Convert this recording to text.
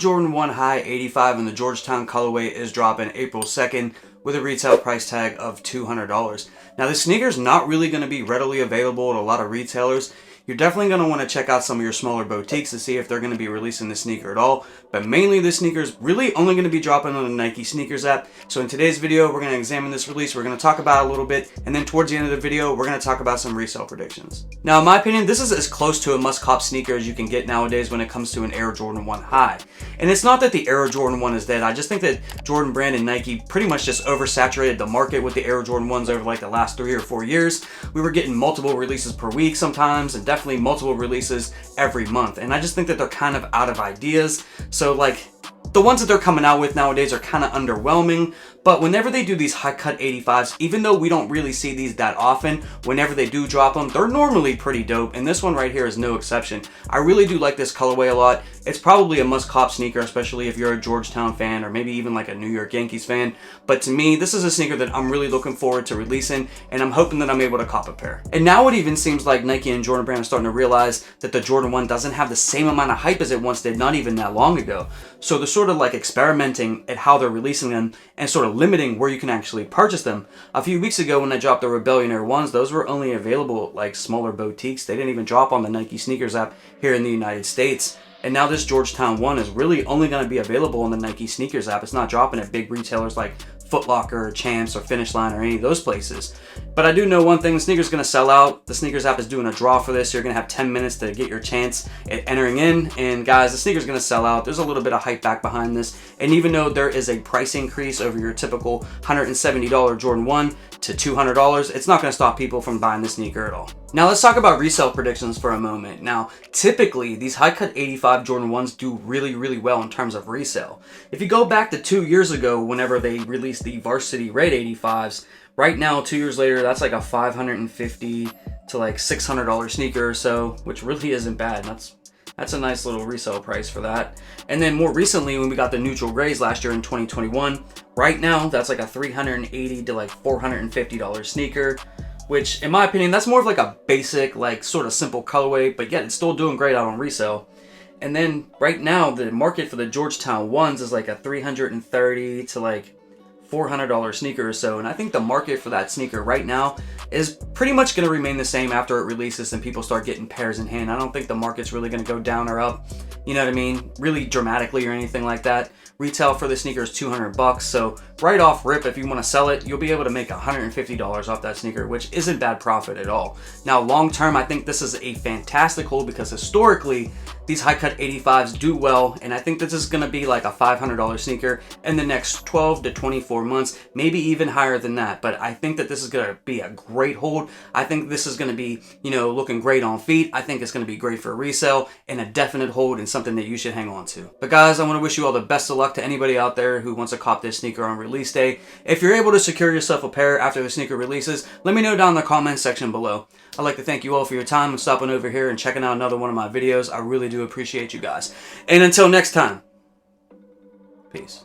Jordan 1 High 85 in the Georgetown colorway is dropping April 2nd with a retail price tag of $200. Now this sneaker is not really going to be readily available at a lot of retailers. You're definitely going to want to check out some of your smaller boutiques to see if they're going to be releasing the sneaker at all. But mainly this sneaker is really only going to be dropping on the Nike sneakers app. So in today's video, we're going to examine this release. We're going to talk about it a little bit. And then towards the end of the video, we're going to talk about some resale predictions. Now, in my opinion, this is as close to a must-cop sneaker as you can get nowadays when it comes to an Air Jordan 1 High. And it's not that the Air Jordan 1 is dead. I just think that Jordan Brand and Nike pretty much just oversaturated the market with the Air Jordan 1s over like the last 3 or 4 years. We were getting multiple releases per week sometimes, and definitely multiple releases every month. And I just think that they're kind of out of ideas. So like the ones that they're coming out with nowadays are kind of underwhelming. But whenever they do these high cut 85s, even though we don't really see these that often, whenever they do drop them, they're normally pretty dope. And this one right here is no exception. I really do like this colorway a lot. It's probably a must cop sneaker, especially if you're a Georgetown fan or maybe even like a New York Yankees fan. But to me, this is a sneaker that I'm really looking forward to releasing, and I'm hoping that I'm able to cop a pair. And now it even seems like Nike and Jordan Brand are starting to realize that the Jordan 1 doesn't have the same amount of hype as it once did, not even that long ago. So they're sort of like experimenting at how they're releasing them and sort of limiting where you can actually purchase them. A few weeks ago when I dropped the Rebellion Air 1s, those were only available at like smaller boutiques. They didn't even drop on the Nike sneakers app here in the United States. And now this Georgetown 1 is really only going to be available on the Nike sneakers app. It's not dropping at big retailers like Foot Locker or Champs or Finish Line or any of those places. But I do know one thing, the sneaker's going to sell out. The sneakers app is doing a draw for this. You're going to have 10 minutes to get your chance at entering in. And guys, the sneaker's going to sell out. There's a little bit of hype back behind this. And even though there is a price increase over your typical $170 Jordan 1 to $200, it's not going to stop people from buying the sneaker at all. Now let's talk about resale predictions for a moment. Now, typically these high cut 85 Jordan 1s do really, really well in terms of resale. If you go back to 2 years ago, whenever they released the Varsity Red 85s, right now, 2 years later, that's like a $550 to like $600 sneaker or so, which really isn't bad. That's a nice little resale price for that. And then more recently, when we got the neutral grays last year in 2021, right now, that's like a $380 to like $450 sneaker, which in my opinion, that's more of like a basic, like sort of simple colorway, but yet it's still doing great out on resale. And then right now, the market for the Georgetown 1s is like a $330 to like $400 sneaker or so, and I think the market for that sneaker right now is pretty much going to remain the same after it releases and people start getting pairs in hand. I don't think the market's really going to go down or up, you know what I mean, really dramatically or anything like that. Retail for the sneaker is $200, so right off rip, if you want to sell it, you'll be able to make $150 off that sneaker, which isn't bad profit at all. Now, long term, I think this is a fantastic hold because historically, these high cut 85s do well, and I think this is going to be like a $500 sneaker in the next 12 to 24 months, maybe even higher than that. But I think that this is going to be a great hold. I think this is going to be, you know, looking great on feet. I think it's going to be great for resale and a definite hold and something that you should hang on to. But guys, I want to wish you all the best of luck to anybody out there who wants to cop this sneaker on release day. If you're able to secure yourself a pair after the sneaker releases, let me know down in the comments section below. I'd like to thank you all for your time and stopping over here and checking out another one of my videos. I really do appreciate you guys. And until next time, peace.